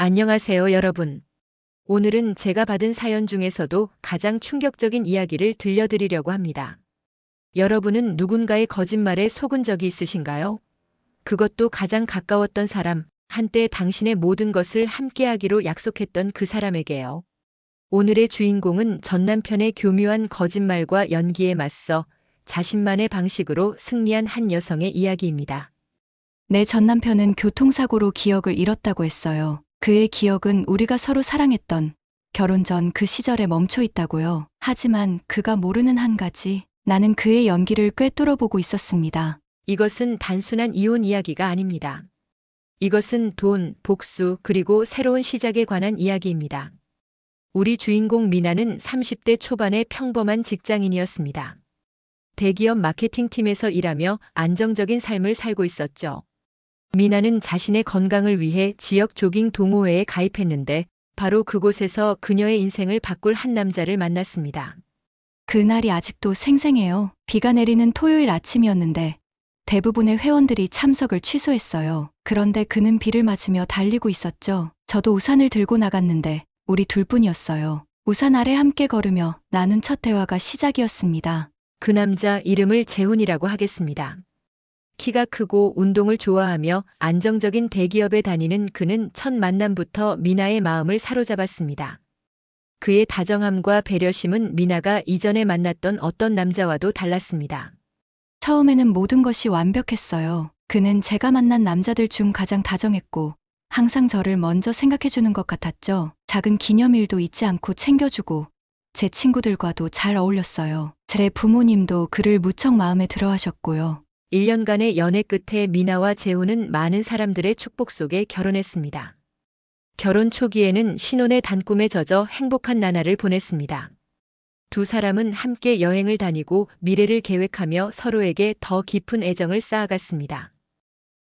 안녕하세요, 여러분. 오늘은 제가 받은 사연 중에서도 가장 충격적인 이야기를 들려드리려고 합니다. 여러분은 누군가의 거짓말에 속은 적이 있으신가요? 그것도 가장 가까웠던 사람, 한때 당신의 모든 것을 함께하기로 약속했던 그 사람에게요. 오늘의 주인공은 전 남편의 교묘한 거짓말과 연기에 맞서 자신만의 방식으로 승리한 한 여성의 이야기입니다. 내 전 남편은 교통사고로 기억을 잃었다고 했어요. 그의 기억은 우리가 서로 사랑했던 결혼 전 그 시절에 멈춰 있다고요. 하지만 그가 모르는 한 가지, 나는 그의 연기를 꿰뚫어 보고 있었습니다. 이것은 단순한 이혼 이야기가 아닙니다. 이것은 돈, 복수, 그리고 새로운 시작에 관한 이야기입니다. 우리 주인공 미나는 30대 초반의 평범한 직장인이었습니다. 대기업 마케팅팀에서 일하며 안정적인 삶을 살고 있었죠. 미나는 자신의 건강을 위해 지역 조깅 동호회에 가입했는데 바로 그곳에서 그녀의 인생을 바꿀 한 남자를 만났습니다. 그날이 아직도 생생해요. 비가 내리는 토요일 아침이었는데 대부분의 회원들이 참석을 취소했어요. 그런데 그는 비를 맞으며 달리고 있었죠. 저도 우산을 들고 나갔는데 우리 둘뿐이었어요. 우산 아래 함께 걸으며 나눈 첫 대화가 시작이었습니다. 그 남자 이름을 재훈이라고 하겠습니다. 키가 크고 운동을 좋아하며 안정적인 대기업에 다니는 그는 첫 만남부터 미나의 마음을 사로잡았습니다. 그의 다정함과 배려심은 미나가 이전에 만났던 어떤 남자와도 달랐습니다. 처음에는 모든 것이 완벽했어요. 그는 제가 만난 남자들 중 가장 다정했고 항상 저를 먼저 생각해주는 것 같았죠. 작은 기념일도 잊지 않고 챙겨주고 제 친구들과도 잘 어울렸어요. 제 부모님도 그를 무척 마음에 들어 하셨고요. 1년간의 연애 끝에 미나와 재훈은 많은 사람들의 축복 속에 결혼했습니다. 결혼 초기에는 신혼의 단꿈에 젖어 행복한 나날을 보냈습니다. 두 사람은 함께 여행을 다니고 미래를 계획하며 서로에게 더 깊은 애정을 쌓아갔습니다.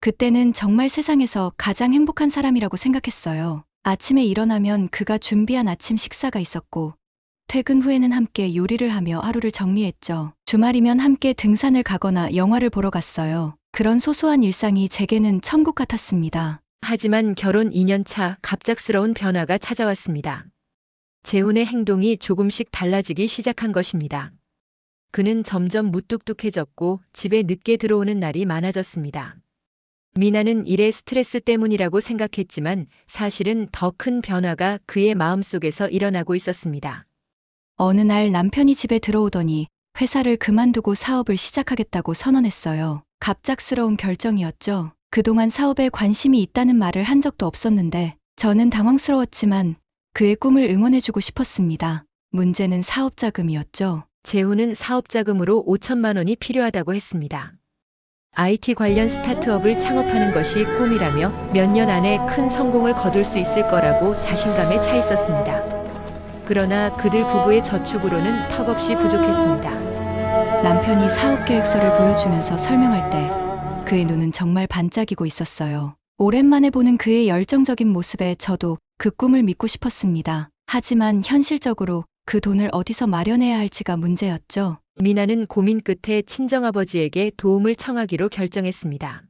그때는 정말 세상에서 가장 행복한 사람이라고 생각했어요. 아침에 일어나면 그가 준비한 아침 식사가 있었고 퇴근 후에는 함께 요리를 하며 하루를 정리했죠. 주말이면 함께 등산을 가거나 영화를 보러 갔어요. 그런 소소한 일상이 제게는 천국 같았습니다. 하지만 결혼 2년 차 갑작스러운 변화가 찾아왔습니다. 재훈의 행동이 조금씩 달라지기 시작한 것입니다. 그는 점점 무뚝뚝해졌고 집에 늦게 들어오는 날이 많아졌습니다. 미나는 일의 스트레스 때문이라고 생각했지만 사실은 더 큰 변화가 그의 마음속에서 일어나고 있었습니다. 어느 날 남편이 집에 들어오더니 회사를 그만두고 사업을 시작하겠다고 선언했어요. 갑작스러운 결정이었죠. 그동안 사업에 관심이 있다는 말을 한 적도 없었는데 저는 당황스러웠지만 그의 꿈을 응원해주고 싶었습니다. 문제는 사업 자금이었죠. 재훈은 사업 자금으로 5천만 원이 필요하다고 했습니다. IT 관련 스타트업을 창업하는 것이 꿈이라며 몇 년 안에 큰 성공을 거둘 수 있을 거라고 자신감에 차 있었습니다. 그러나 그들 부부의 저축으로는 턱없이 부족했습니다. 남편이 사업 계획서를 보여주면서 설명할 때 그의 눈은 정말 반짝이고 있었어요. 오랜만에 보는 그의 열정적인 모습에 저도 그 꿈을 믿고 싶었습니다. 하지만 현실적으로 그 돈을 어디서 마련해야 할지가 문제였죠. 미나는 고민 끝에 친정아버지에게 도움을 청하기로 결정했습니다.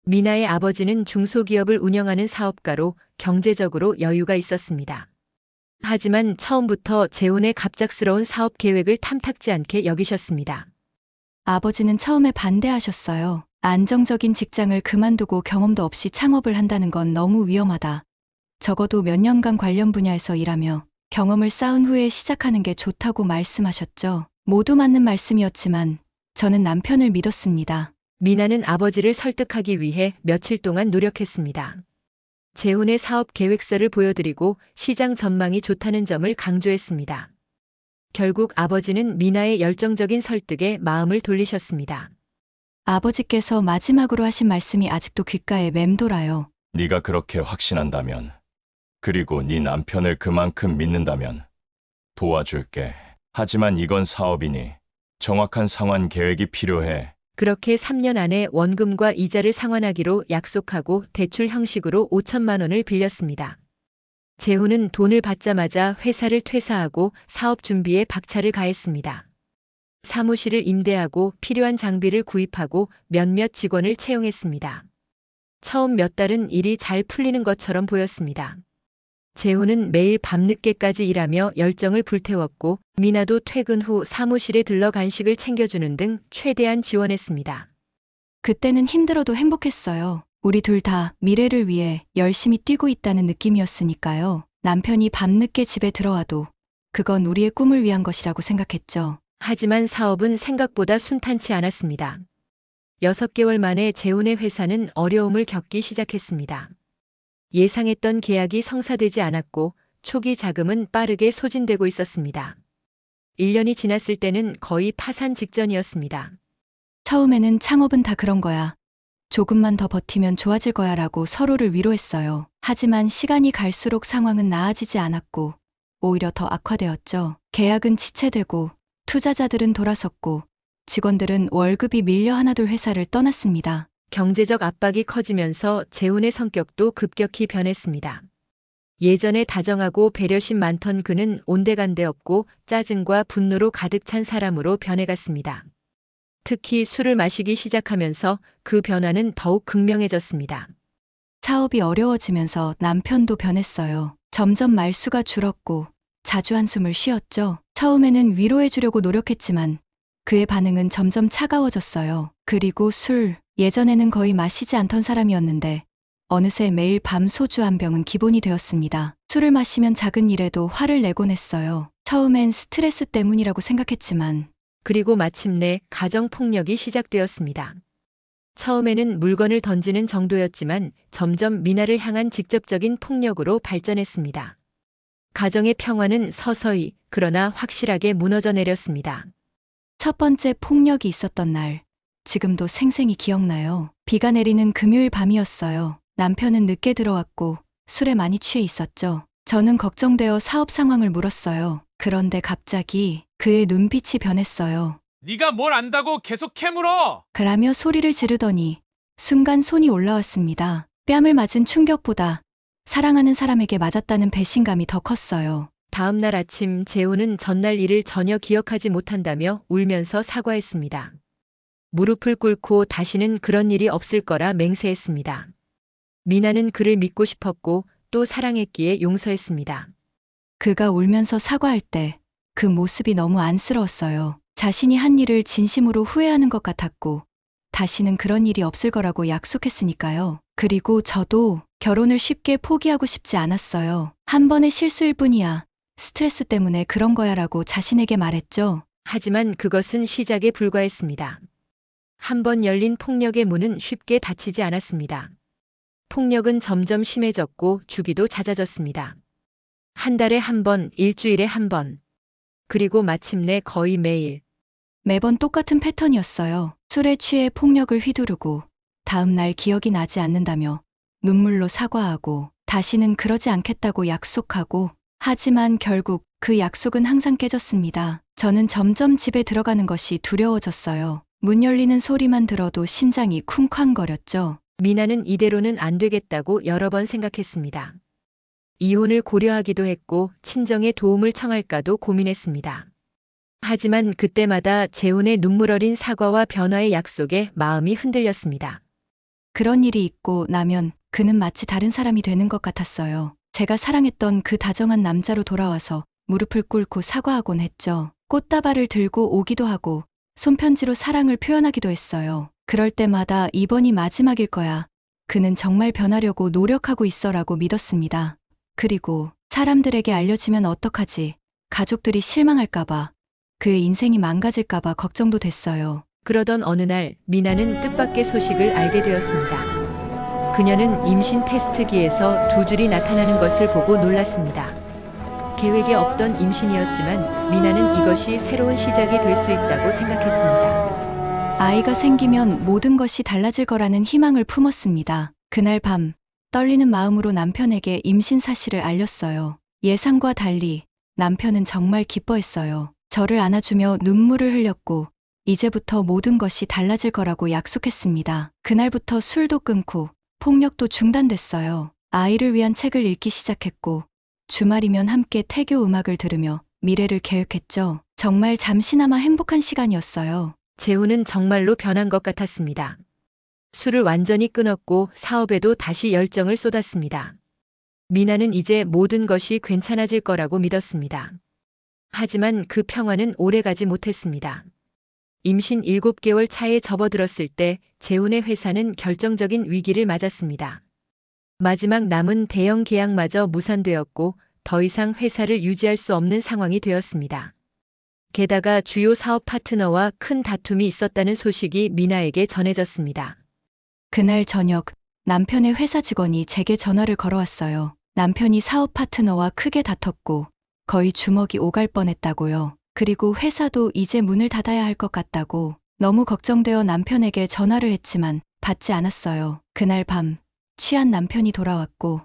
미나의 아버지는 중소기업을 운영하는 사업가로 경제적으로 여유가 있었습니다. 하지만 처음부터 재훈의 갑작스러운 사업 계획을 탐탁지 않게 여기셨습니다. 아버지는 처음에 반대하셨어요. 안정적인 직장을 그만두고 경험도 없이 창업을 한다는 건 너무 위험하다. 적어도 몇 년간 관련 분야에서 일하며 경험을 쌓은 후에 시작하는 게 좋다고 말씀하셨죠. 모두 맞는 말씀이었지만 저는 남편을 믿었습니다. 미나는 아버지를 설득하기 위해 며칠 동안 노력했습니다. 재훈의 사업 계획서를 보여드리고 시장 전망이 좋다는 점을 강조했습니다. 결국 아버지는 미나의 열정적인 설득에 마음을 돌리셨습니다. 아버지께서 마지막으로 하신 말씀이 아직도 귓가에 맴돌아요. 네가 그렇게 확신한다면, 그리고 네 남편을 그만큼 믿는다면 도와줄게. 하지만 이건 사업이니 정확한 상환 계획이 필요해. 그렇게 3년 안에 원금과 이자를 상환하기로 약속하고 대출 형식으로 5천만 원을 빌렸습니다. 재훈은 돈을 받자마자 회사를 퇴사하고 사업 준비에 박차를 가했습니다. 사무실을 임대하고 필요한 장비를 구입하고 몇몇 직원을 채용했습니다. 처음 몇 달은 일이 잘 풀리는 것처럼 보였습니다. 재훈은 매일 밤늦게까지 일하며 열정을 불태웠고 미나도 퇴근 후 사무실에 들러 간식을 챙겨주는 등 최대한 지원했습니다. 그때는 힘들어도 행복했어요. 우리 둘 다 미래를 위해 열심히 뛰고 있다는 느낌이었으니까요. 남편이 밤늦게 집에 들어와도 그건 우리의 꿈을 위한 것이라고 생각했죠. 하지만 사업은 생각보다 순탄치 않았습니다. 6개월 만에 재훈의 회사는 어려움을 겪기 시작했습니다. 예상했던 계약이 성사되지 않았고 초기 자금은 빠르게 소진되고 있었습니다. 1년이 지났을 때는 거의 파산 직전이었습니다. 처음에는 창업은 다 그런 거야. 조금만 더 버티면 좋아질 거야 라고 서로를 위로했어요. 하지만 시간이 갈수록 상황은 나아지지 않았고 오히려 더 악화되었죠. 계약은 지체되고 투자자들은 돌아섰고 직원들은 월급이 밀려 하나둘 회사를 떠났습니다. 경제적 압박이 커지면서 재훈의 성격도 급격히 변했습니다. 예전에 다정하고 배려심 많던 그는 온데간데 없고 짜증과 분노로 가득 찬 사람으로 변해갔습니다. 특히 술을 마시기 시작하면서 그 변화는 더욱 극명해졌습니다. 사업이 어려워지면서 남편도 변했어요. 점점 말수가 줄었고 자주 한숨을 쉬었죠. 처음에는 위로해주려고 노력했지만 그의 반응은 점점 차가워졌어요. 그리고 술, 예전에는 거의 마시지 않던 사람이었는데 어느새 매일 밤 소주 한 병은 기본이 되었습니다. 술을 마시면 작은 일에도 화를 내곤 했어요. 처음엔 스트레스 때문이라고 생각했지만 그리고 마침내 가정폭력이 시작되었습니다. 처음에는 물건을 던지는 정도였지만 점점 미나를 향한 직접적인 폭력으로 발전했습니다. 가정의 평화는 서서히 그러나 확실하게 무너져 내렸습니다. 첫 번째 폭력이 있었던 날, 지금도 생생히 기억나요. 비가 내리는 금요일 밤이었어요. 남편은 늦게 들어왔고 술에 많이 취해 있었죠. 저는 걱정되어 사업 상황을 물었어요. 그런데 갑자기 그의 눈빛이 변했어요. 네가 뭘 안다고 계속 캐물어! 그라며 소리를 지르더니 순간 손이 올라왔습니다. 뺨을 맞은 충격보다 사랑하는 사람에게 맞았다는 배신감이 더 컸어요. 다음 날 아침 재훈은 전날 일을 전혀 기억하지 못한다며 울면서 사과했습니다. 무릎을 꿇고 다시는 그런 일이 없을 거라 맹세했습니다. 미나는 그를 믿고 싶었고 또 사랑했기에 용서했습니다. 그가 울면서 사과할 때 그 모습이 너무 안쓰러웠어요. 자신이 한 일을 진심으로 후회하는 것 같았고 다시는 그런 일이 없을 거라고 약속했으니까요. 그리고 저도 결혼을 쉽게 포기하고 싶지 않았어요. 한 번의 실수일 뿐이야. 스트레스 때문에 그런 거야 라고 자신에게 말했죠. 하지만 그것은 시작에 불과했습니다. 한 번 열린 폭력의 문은 쉽게 닫히지 않았습니다. 폭력은 점점 심해졌고 주기도 잦아졌습니다. 한 달에 한 번, 일주일에 한 번. 그리고 마침내 거의 매일. 매번 똑같은 패턴이었어요. 술에 취해 폭력을 휘두르고 다음 날 기억이 나지 않는다며 눈물로 사과하고 다시는 그러지 않겠다고 약속하고 하지만 결국 그 약속은 항상 깨졌습니다. 저는 점점 집에 들어가는 것이 두려워졌어요. 문 열리는 소리만 들어도 심장이 쿵쾅거렸죠. 미나는 이대로는 안 되겠다고 여러 번 생각했습니다. 이혼을 고려하기도 했고 친정의 도움을 청할까도 고민했습니다. 하지만 그때마다 재훈의 눈물 어린 사과와 변화의 약속에 마음이 흔들렸습니다. 그런 일이 있고 나면 그는 마치 다른 사람이 되는 것 같았어요. 제가 사랑했던 그 다정한 남자로 돌아와서 무릎을 꿇고 사과하곤 했죠. 꽃다발을 들고 오기도 하고 손편지로 사랑을 표현하기도 했어요. 그럴 때마다 이번이 마지막일 거야. 그는 정말 변하려고 노력하고 있어라고 믿었습니다. 그리고 사람들에게 알려지면 어떡하지? 가족들이 실망할까봐, 그의 인생이 망가질까봐 걱정도 됐어요. 그러던 어느 날 미나는 뜻밖의 소식을 알게 되었습니다. 그녀는 임신 테스트기에서 두 줄이 나타나는 것을 보고 놀랐습니다. 계획에 없던 임신이었지만 미나는 이것이 새로운 시작이 될 수 있다고 생각했습니다. 아이가 생기면 모든 것이 달라질 거라는 희망을 품었습니다. 그날 밤 떨리는 마음으로 남편에게 임신 사실을 알렸어요. 예상과 달리 남편은 정말 기뻐했어요. 저를 안아주며 눈물을 흘렸고 이제부터 모든 것이 달라질 거라고 약속했습니다. 그날부터 술도 끊고 폭력도 중단됐어요. 아이를 위한 책을 읽기 시작했고 주말이면 함께 태교 음악을 들으며 미래를 계획했죠. 정말 잠시나마 행복한 시간이었어요. 재훈은 정말로 변한 것 같았습니다. 술을 완전히 끊었고 사업에도 다시 열정을 쏟았습니다. 미나는 이제 모든 것이 괜찮아질 거라고 믿었습니다. 하지만 그 평화는 오래가지 못했습니다. 임신 7개월 차에 접어들었을 때 재훈의 회사는 결정적인 위기를 맞았습니다. 마지막 남은 대형 계약마저 무산되었고 더 이상 회사를 유지할 수 없는 상황이 되었습니다. 게다가 주요 사업 파트너와 큰 다툼이 있었다는 소식이 미나에게 전해졌습니다. 그날 저녁 남편의 회사 직원이 제게 전화를 걸어왔어요. 남편이 사업 파트너와 크게 다퉜고 거의 주먹이 오갈 뻔했다고요. 그리고 회사도 이제 문을 닫아야 할 것 같다고 너무 걱정되어 남편에게 전화를 했지만 받지 않았어요. 그날 밤 취한 남편이 돌아왔고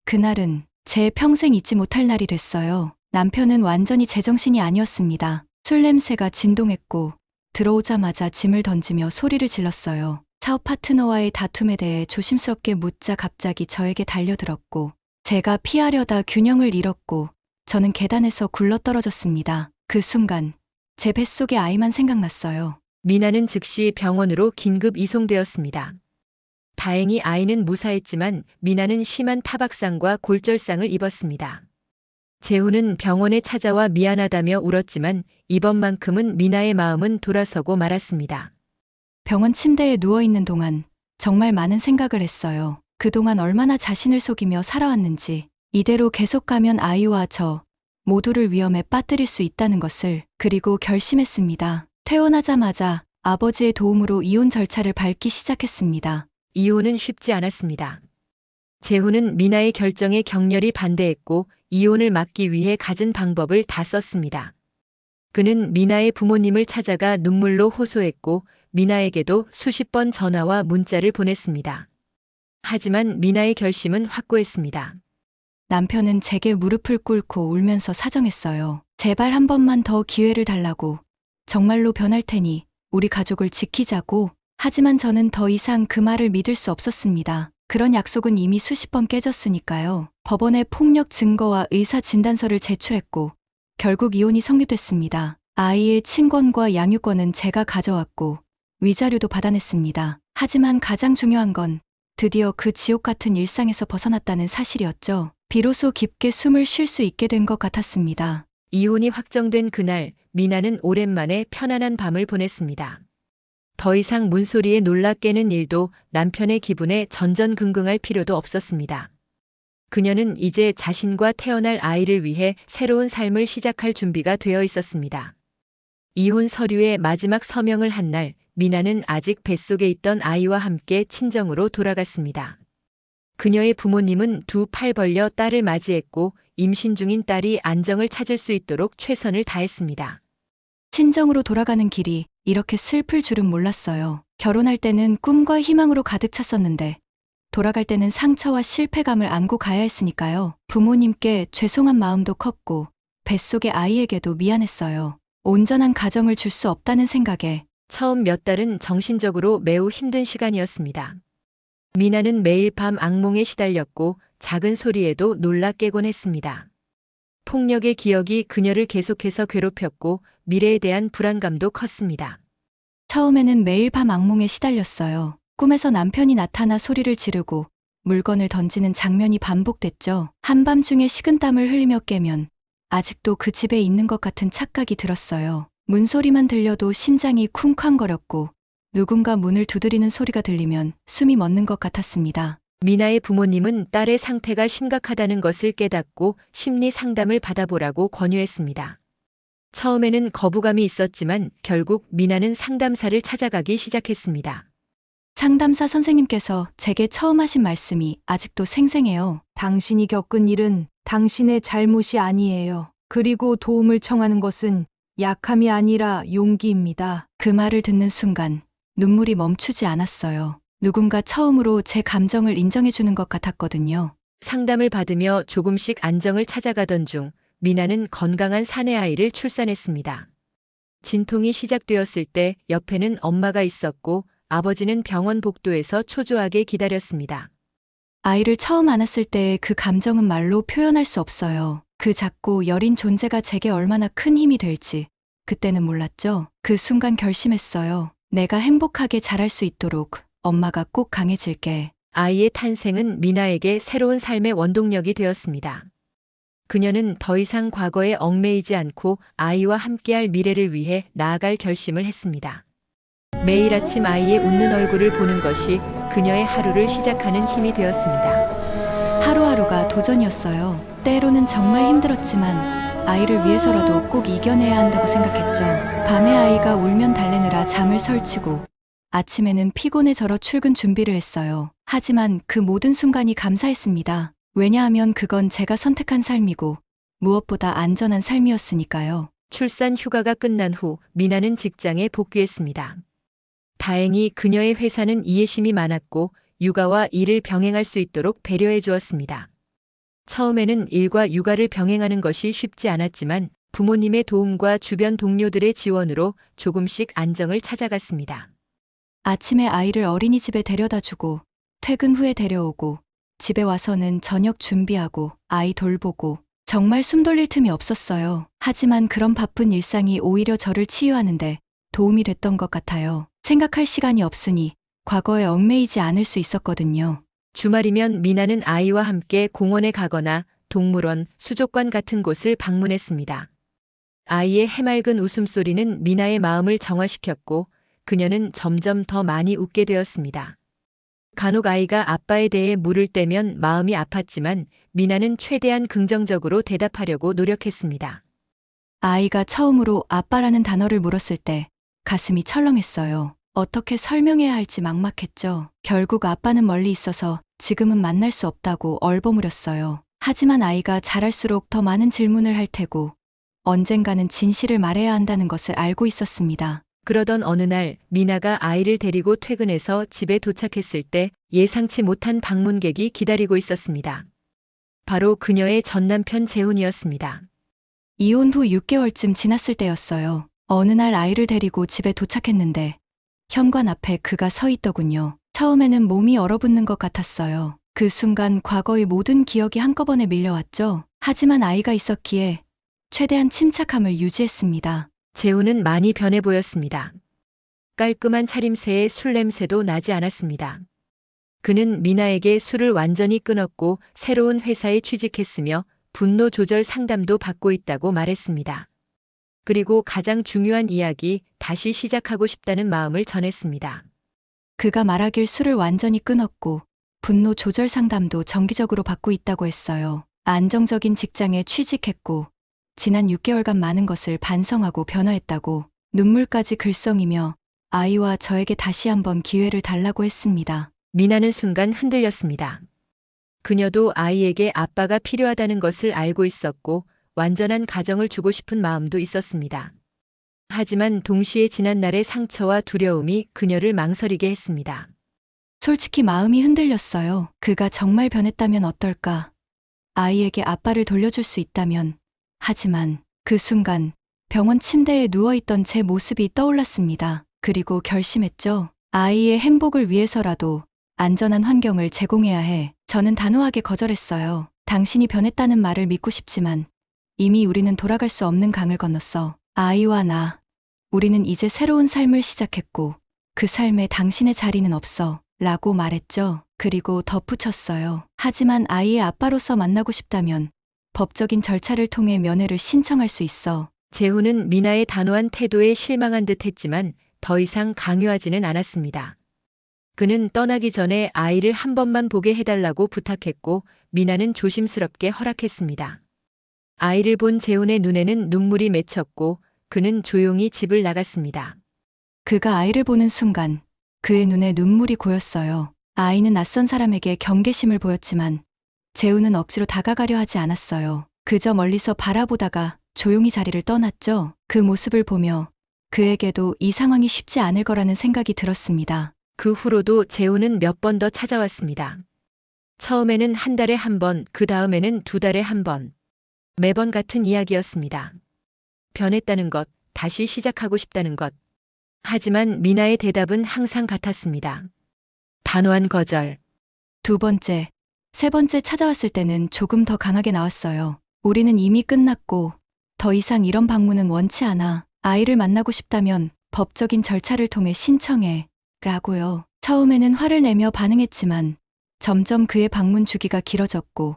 그날은 제 평생 잊지 못할 날이 됐어요. 남편은 완전히 제정신이 아니었습니다. 술 냄새가 진동했고 들어오자마자 짐을 던지며 소리를 질렀어요. 사업 파트너와의 다툼에 대해 조심스럽게 묻자 갑자기 저에게 달려들었고 제가 피하려다 균형을 잃었고 저는 계단에서 굴러떨어졌습니다. 그 순간 제 뱃속의 아이만 생각났어요. 미나는 즉시 병원으로 긴급 이송되었습니다. 다행히 아이는 무사했지만 미나는 심한 타박상과 골절상을 입었습니다. 재훈은 병원에 찾아와 미안하다며 울었지만 이번만큼은 미나의 마음은 돌아서고 말았습니다. 병원 침대에 누워있는 동안 정말 많은 생각을 했어요. 그동안 얼마나 자신을 속이며 살아왔는지, 이대로 계속 가면 아이와 저 모두를 위험에 빠뜨릴 수 있다는 것을. 그리고 결심했습니다. 퇴원하자마자 아버지의 도움으로 이혼 절차를 밟기 시작했습니다. 이혼은 쉽지 않았습니다. 재훈은 미나의 결정에 격렬히 반대했고 이혼을 막기 위해 갖은 방법을 다 썼습니다. 그는 미나의 부모님을 찾아가 눈물로 호소했고 미나에게도 수십 번 전화와 문자를 보냈습니다. 하지만 미나의 결심은 확고했습니다. 남편은 제게 무릎을 꿇고 울면서 사정했어요. 제발 한 번만 더 기회를 달라고. 정말로 변할 테니 우리 가족을 지키자고. 하지만 저는 더 이상 그 말을 믿을 수 없었습니다. 그런 약속은 이미 수십 번 깨졌으니까요. 법원에 폭력 증거와 의사 진단서를 제출했고 결국 이혼이 성립됐습니다. 아이의 친권과 양육권은 제가 가져왔고 위자료도 받아냈습니다. 하지만 가장 중요한 건 드디어 그 지옥 같은 일상에서 벗어났다는 사실이었죠. 비로소 깊게 숨을 쉴 수 있게 된 것 같았습니다. 이혼이 확정된 그날 미나는 오랜만에 편안한 밤을 보냈습니다. 더 이상 문소리에 놀라 깨는 일도 남편의 기분에 전전긍긍할 필요도 없었습니다. 그녀는 이제 자신과 태어날 아이를 위해 새로운 삶을 시작할 준비가 되어 있었습니다. 이혼 서류에 마지막 서명을 한 날 미나는 아직 뱃속에 있던 아이와 함께 친정으로 돌아갔습니다. 그녀의 부모님은 두 팔 벌려 딸을 맞이했고 임신 중인 딸이 안정을 찾을 수 있도록 최선을 다했습니다. 친정으로 돌아가는 길이 이렇게 슬플 줄은 몰랐어요. 결혼할 때는 꿈과 희망으로 가득 찼었는데 돌아갈 때는 상처와 실패감을 안고 가야 했으니까요. 부모님께 죄송한 마음도 컸고 뱃속의 아이에게도 미안했어요. 온전한 가정을 줄 수 없다는 생각에. 처음 몇 달은 정신적으로 매우 힘든 시간이었습니다. 미나는 매일 밤 악몽에 시달렸고 작은 소리에도 놀라 깨곤 했습니다. 폭력의 기억이 그녀를 계속해서 괴롭혔고 미래에 대한 불안감도 컸습니다. 처음에는 매일 밤 악몽에 시달렸어요. 꿈에서 남편이 나타나 소리를 지르고 물건을 던지는 장면이 반복됐죠. 한밤중에 식은땀을 흘리며 깨면 아직도 그 집에 있는 것 같은 착각이 들었어요. 문소리만 들려도 심장이 쿵쾅거렸고 누군가 문을 두드리는 소리가 들리면 숨이 멎는 것 같았습니다. 미나의 부모님은 딸의 상태가 심각하다는 것을 깨닫고 심리 상담을 받아보라고 권유했습니다. 처음에는 거부감이 있었지만 결국 미나는 상담사를 찾아가기 시작했습니다. 상담사 선생님께서 제게 처음 하신 말씀이 아직도 생생해요. 당신이 겪은 일은 당신의 잘못이 아니에요. 그리고 도움을 청하는 것은 약함이 아니라 용기입니다. 그 말을 듣는 순간 눈물이 멈추지 않았어요. 누군가 처음으로 제 감정을 인정해주는 것 같았거든요. 상담을 받으며 조금씩 안정을 찾아가던 중 미나는 건강한 사내 아이를 출산했습니다. 진통이 시작되었을 때 옆에는 엄마가 있었고 아버지는 병원 복도에서 초조하게 기다렸습니다. 아이를 처음 안았을 때의 그 감정은 말로 표현할 수 없어요. 그 작고 여린 존재가 제게 얼마나 큰 힘이 될지 그때는 몰랐죠. 그 순간 결심했어요. 내가 행복하게 자랄 수 있도록 엄마가 꼭 강해질게. 아이의 탄생은 미나에게 새로운 삶의 원동력이 되었습니다. 그녀는 더 이상 과거에 얽매이지 않고 아이와 함께할 미래를 위해 나아갈 결심을 했습니다. 매일 아침 아이의 웃는 얼굴을 보는 것이 그녀의 하루를 시작하는 힘이 되었습니다. 하루하루가 도전이었어요. 때로는 정말 힘들었지만 아이를 위해서라도 꼭 이겨내야 한다고 생각했죠. 밤에 아이가 울면 달래느라 잠을 설치고 아침에는 피곤해 절어 출근 준비를 했어요. 하지만 그 모든 순간이 감사했습니다. 왜냐하면 그건 제가 선택한 삶이고 무엇보다 안전한 삶이었으니까요. 출산 휴가가 끝난 후 미나는 직장에 복귀했습니다. 다행히 그녀의 회사는 이해심이 많았고 육아와 일을 병행할 수 있도록 배려해 주었습니다. 처음에는 일과 육아를 병행하는 것이 쉽지 않았지만 부모님의 도움과 주변 동료들의 지원으로 조금씩 안정을 찾아갔습니다. 아침에 아이를 어린이집에 데려다 주고 퇴근 후에 데려오고 집에 와서는 저녁 준비하고 아이 돌보고 정말 숨 돌릴 틈이 없었어요. 하지만 그런 바쁜 일상이 오히려 저를 치유하는데 도움이 됐던 것 같아요. 생각할 시간이 없으니 과거에 얽매이지 않을 수 있었거든요. 주말이면 미나는 아이와 함께 공원에 가거나 동물원, 수족관 같은 곳을 방문했습니다. 아이의 해맑은 웃음소리는 미나의 마음을 정화시켰고 그녀는 점점 더 많이 웃게 되었습니다. 간혹 아이가 아빠에 대해 물을 때면 마음이 아팠지만 미나는 최대한 긍정적으로 대답하려고 노력했습니다. 아이가 처음으로 아빠라는 단어를 물었을 때 가슴이 철렁했어요. 어떻게 설명해야 할지 막막했죠. 결국 아빠는 멀리 있어서 지금은 만날 수 없다고 얼버무렸어요. 하지만 아이가 자랄수록 더 많은 질문을 할 테고 언젠가는 진실을 말해야 한다는 것을 알고 있었습니다. 그러던 어느 날 미나가 아이를 데리고 퇴근해서 집에 도착했을 때 예상치 못한 방문객이 기다리고 있었습니다. 바로 그녀의 전 남편 재훈이었습니다. 이혼 후 6개월쯤 지났을 때였어요. 어느 날 아이를 데리고 집에 도착했는데 현관 앞에 그가 서 있더군요. 처음에는 몸이 얼어붙는 것 같았어요. 그 순간 과거의 모든 기억이 한꺼번에 밀려왔죠. 하지만 아이가 있었기에 최대한 침착함을 유지했습니다. 재훈은 많이 변해 보였습니다. 깔끔한 차림새에 술 냄새도 나지 않았습니다. 그는 미나에게 술을 완전히 끊었고 새로운 회사에 취직했으며 분노 조절 상담도 받고 있다고 말했습니다. 그리고 가장 중요한 이야기, 다시 시작하고 싶다는 마음을 전했습니다. 그가 말하길 술을 완전히 끊었고 분노 조절 상담도 정기적으로 받고 있다고 했어요. 안정적인 직장에 취직했고 지난 6개월간 많은 것을 반성하고 변화했다고 눈물까지 글썽이며 아이와 저에게 다시 한번 기회를 달라고 했습니다. 미나는 순간 흔들렸습니다. 그녀도 아이에게 아빠가 필요하다는 것을 알고 있었고 완전한 가정을 주고 싶은 마음도 있었습니다. 하지만 동시에 지난 날의 상처와 두려움이 그녀를 망설이게 했습니다. 솔직히 마음이 흔들렸어요. 그가 정말 변했다면 어떨까? 아이에게 아빠를 돌려줄 수 있다면. 하지만 그 순간 병원 침대에 누워있던 제 모습이 떠올랐습니다. 그리고 결심했죠. 아이의 행복을 위해서라도 안전한 환경을 제공해야 해. 저는 단호하게 거절했어요. 당신이 변했다는 말을 믿고 싶지만 이미 우리는 돌아갈 수 없는 강을 건넜어. 아이와 나, 우리는 이제 새로운 삶을 시작했고 그 삶에 당신의 자리는 없어. 라고 말했죠. 그리고 덧붙였어요. 하지만 아이의 아빠로서 만나고 싶다면 법적인 절차를 통해 면회를 신청할 수 있어. 재훈은 미나의 단호한 태도에 실망한 듯 했지만 더 이상 강요하지는 않았습니다. 그는 떠나기 전에 아이를 한 번만 보게 해달라고 부탁했고 미나는 조심스럽게 허락했습니다. 아이를 본 재훈의 눈에는 눈물이 맺혔고 그는 조용히 집을 나갔습니다. 그가 아이를 보는 순간 그의 눈에 눈물이 고였어요. 아이는 낯선 사람에게 경계심을 보였지만 재훈은 억지로 다가가려 하지 않았어요. 그저 멀리서 바라보다가 조용히 자리를 떠났죠. 그 모습을 보며 그에게도 이 상황이 쉽지 않을 거라는 생각이 들었습니다. 그 후로도 재훈은 몇 번 더 찾아왔습니다. 처음에는 한 달에 한 번, 그 다음에는 2달에 한 번. 매번 같은 이야기였습니다. 변했다는 것, 다시 시작하고 싶다는 것. 하지만 미나의 대답은 항상 같았습니다. 단호한 거절. 2번째, 3번째 찾아왔을 때는 조금 더 강하게 나왔어요. 우리는 이미 끝났고 더 이상 이런 방문은 원치 않아. 아이를 만나고 싶다면 법적인 절차를 통해 신청해. 라고요. 처음에는 화를 내며 반응했지만 점점 그의 방문 주기가 길어졌고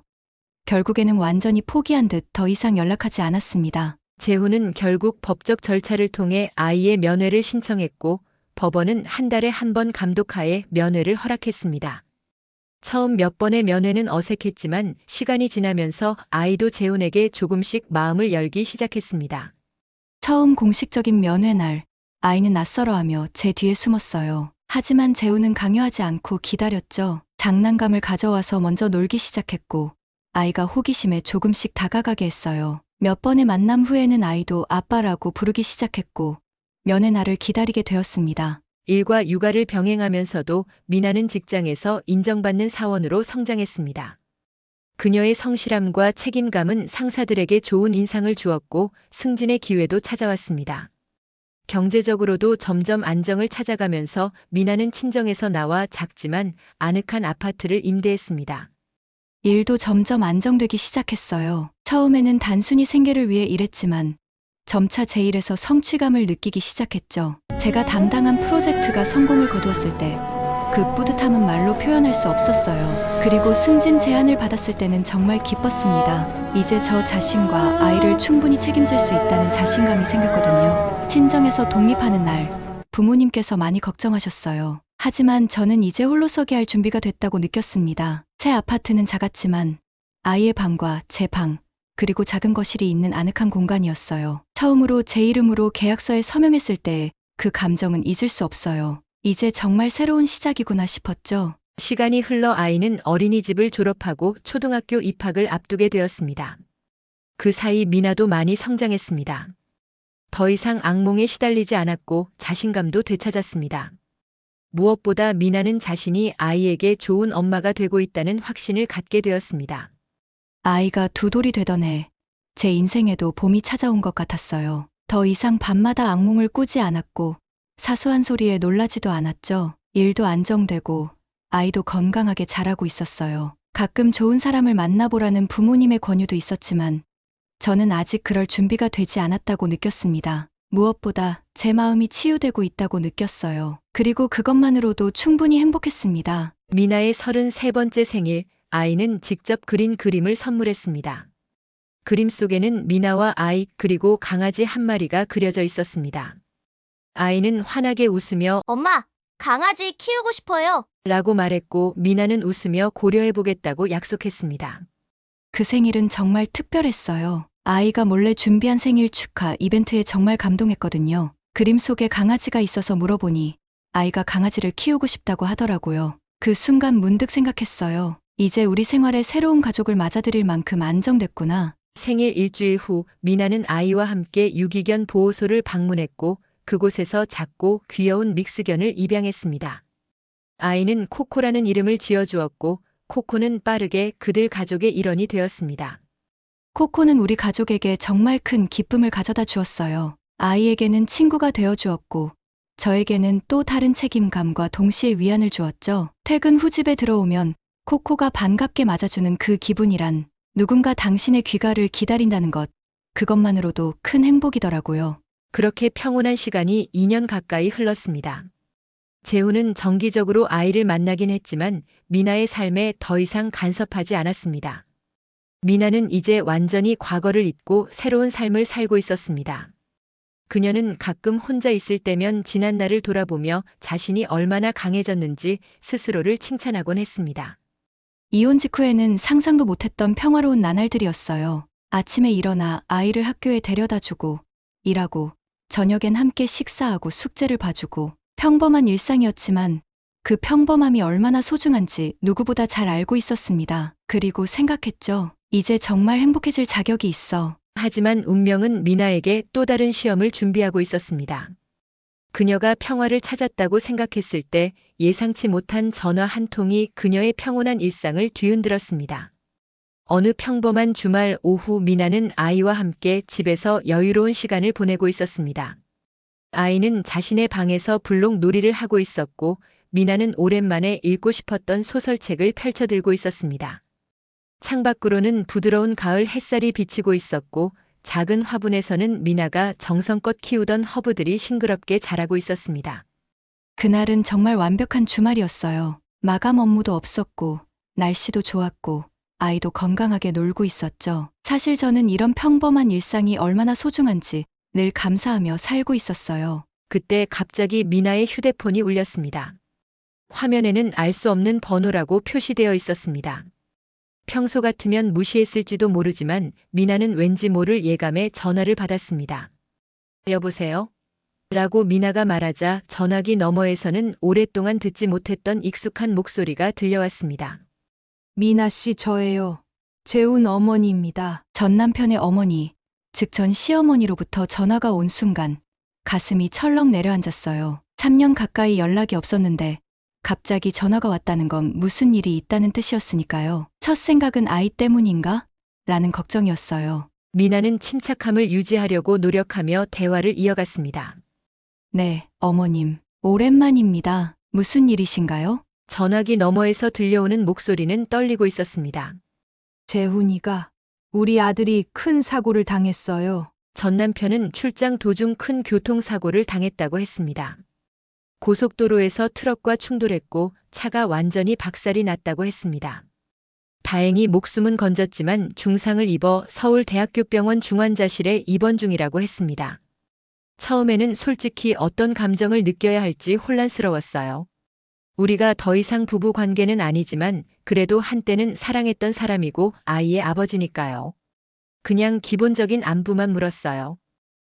결국에는 완전히 포기한 듯 더 이상 연락하지 않았습니다. 재훈은 결국 법적 절차를 통해 아이의 면회를 신청했고 법원은 한 달에 한 번 감독하에 면회를 허락했습니다. 처음 몇 번의 면회는 어색했지만 시간이 지나면서 아이도 재훈에게 조금씩 마음을 열기 시작했습니다. 처음 공식적인 면회 날, 아이는 낯설어하며 제 뒤에 숨었어요. 하지만 재훈은 강요하지 않고 기다렸죠. 장난감을 가져와서 먼저 놀기 시작했고 아이가 호기심에 조금씩 다가가게 했어요. 몇 번의 만남 후에는 아이도 아빠라고 부르기 시작했고 면회 날을 기다리게 되었습니다. 일과 육아를 병행하면서도 미나는 직장에서 인정받는 사원으로 성장했습니다. 그녀의 성실함과 책임감은 상사들에게 좋은 인상을 주었고 승진의 기회도 찾아왔습니다. 경제적으로도 점점 안정을 찾아가면서 미나는 친정에서 나와 작지만 아늑한 아파트를 임대했습니다. 일도 점점 안정되기 시작했어요. 처음에는 단순히 생계를 위해 일했지만 점차 제 일에서 성취감을 느끼기 시작했죠. 제가 담당한 프로젝트가 성공을 거두었을 때 그 뿌듯함은 말로 표현할 수 없었어요. 그리고 승진 제안을 받았을 때는 정말 기뻤습니다. 이제 저 자신과 아이를 충분히 책임질 수 있다는 자신감이 생겼거든요. 친정에서 독립하는 날 부모님께서 많이 걱정하셨어요. 하지만 저는 이제 홀로서기 할 준비가 됐다고 느꼈습니다. 새 아파트는 작았지만 아이의 방과 제 방, 그리고 작은 거실이 있는 아늑한 공간이었어요. 처음으로 제 이름으로 계약서에 서명했을 때 그 감정은 잊을 수 없어요. 이제 정말 새로운 시작이구나 싶었죠. 시간이 흘러 아이는 어린이집을 졸업하고 초등학교 입학을 앞두게 되었습니다. 그 사이 미나도 많이 성장했습니다. 더 이상 악몽에 시달리지 않았고 자신감도 되찾았습니다. 무엇보다 미나는 자신이 아이에게 좋은 엄마가 되고 있다는 확신을 갖게 되었습니다. 아이가 두 돌이 되던 해, 제 인생에도 봄이 찾아온 것 같았어요. 더 이상 밤마다 악몽을 꾸지 않았고 사소한 소리에 놀라지도 않았죠. 일도 안정되고 아이도 건강하게 자라고 있었어요. 가끔 좋은 사람을 만나보라는 부모님의 권유도 있었지만 저는 아직 그럴 준비가 되지 않았다고 느꼈습니다. 무엇보다 제 마음이 치유되고 있다고 느꼈어요. 그리고 그것만으로도 충분히 행복했습니다. 미나의 33번째 생일, 아이는 직접 그린 그림을 선물했습니다. 그림 속에는 미나와 아이 그리고 강아지 한 마리가 그려져 있었습니다. 아이는 환하게 웃으며 엄마, 강아지 키우고 싶어요. 라고 말했고 미나는 웃으며 고려해보겠다고 약속했습니다. 그 생일은 정말 특별했어요. 아이가 몰래 준비한 생일 축하 이벤트에 정말 감동했거든요. 그림 속에 강아지가 있어서 물어보니 아이가 강아지를 키우고 싶다고 하더라고요. 그 순간 문득 생각했어요. 이제 우리 생활에 새로운 가족을 맞아들일 만큼 안정됐구나. 생일 일주일 후 미나는 아이와 함께 유기견 보호소를 방문했고 그곳에서 작고 귀여운 믹스견을 입양했습니다. 아이는 코코라는 이름을 지어주었고 코코는 빠르게 그들 가족의 일원이 되었습니다. 코코는 우리 가족에게 정말 큰 기쁨을 가져다 주었어요. 아이에게는 친구가 되어 주었고 저에게는 또 다른 책임감과 동시에 위안을 주었죠. 퇴근 후 집에 들어오면 코코가 반갑게 맞아주는 그 기분이란 누군가 당신의 귀가를 기다린다는 것, 그것만으로도 큰 행복이더라고요. 그렇게 평온한 시간이 2년 가까이 흘렀습니다. 재훈은 정기적으로 아이를 만나긴 했지만 미나의 삶에 더 이상 간섭하지 않았습니다. 미나는 이제 완전히 과거를 잊고 새로운 삶을 살고 있었습니다. 그녀는 가끔 혼자 있을 때면 지난 날을 돌아보며 자신이 얼마나 강해졌는지 스스로를 칭찬하곤 했습니다. 이혼 직후에는 상상도 못했던 평화로운 나날들이었어요. 아침에 일어나 아이를 학교에 데려다 주고 일하고 저녁엔 함께 식사하고 숙제를 봐주고 평범한 일상이었지만 그 평범함이 얼마나 소중한지 누구보다 잘 알고 있었습니다. 그리고 생각했죠. 이제 정말 행복해질 자격이 있어. 하지만 운명은 미나에게 또 다른 시험을 준비하고 있었습니다. 그녀가 평화를 찾았다고 생각했을 때 예상치 못한 전화 한 통이 그녀의 평온한 일상을 뒤흔들었습니다. 어느 평범한 주말 오후 미나는 아이와 함께 집에서 여유로운 시간을 보내고 있었습니다. 아이는 자신의 방에서 블록 놀이를 하고 있었고 미나는 오랜만에 읽고 싶었던 소설책을 펼쳐들고 있었습니다. 창밖으로는 부드러운 가을 햇살이 비치고 있었고 작은 화분에서는 미나가 정성껏 키우던 허브들이 싱그럽게 자라고 있었습니다. 그날은 정말 완벽한 주말이었어요. 마감 업무도 없었고 날씨도 좋았고 아이도 건강하게 놀고 있었죠. 사실 저는 이런 평범한 일상이 얼마나 소중한지 늘 감사하며 살고 있었어요. 그때 갑자기 미나의 휴대폰이 울렸습니다. 화면에는 알 수 없는 번호라고 표시되어 있었습니다. 평소 같으면 무시했을지도 모르지만 미나는 왠지 모를 예감에 전화를 받았습니다. 여보세요? 라고 미나가 말하자 전화기 너머에서는 오랫동안 듣지 못했던 익숙한 목소리가 들려왔습니다. 미나 씨 저예요. 재훈 어머니입니다. 전 남편의 어머니, 즉 전 시어머니로부터 전화가 온 순간 가슴이 철렁 내려앉았어요. 3년 가까이 연락이 없었는데 갑자기 전화가 왔다는 건 무슨 일이 있다는 뜻이었으니까요. 첫 생각은 아이 때문인가? 라는 걱정이었어요. 미나는 침착함을 유지하려고 노력하며 대화를 이어갔습니다. 네, 어머님. 오랜만입니다. 무슨 일이신가요? 전화기 너머에서 들려오는 목소리는 떨리고 있었습니다. 재훈이가 우리 아들이 큰 사고를 당했어요. 전 남편은 출장 도중 큰 교통사고를 당했다고 했습니다. 고속도로에서 트럭과 충돌했고 차가 완전히 박살이 났다고 했습니다. 다행히 목숨은 건졌지만 중상을 입어 서울대학교병원 중환자실에 입원 중이라고 했습니다. 처음에는 솔직히 어떤 감정을 느껴야 할지 혼란스러웠어요. 우리가 더 이상 부부 관계는 아니지만 그래도 한때는 사랑했던 사람이고 아이의 아버지니까요. 그냥 기본적인 안부만 물었어요.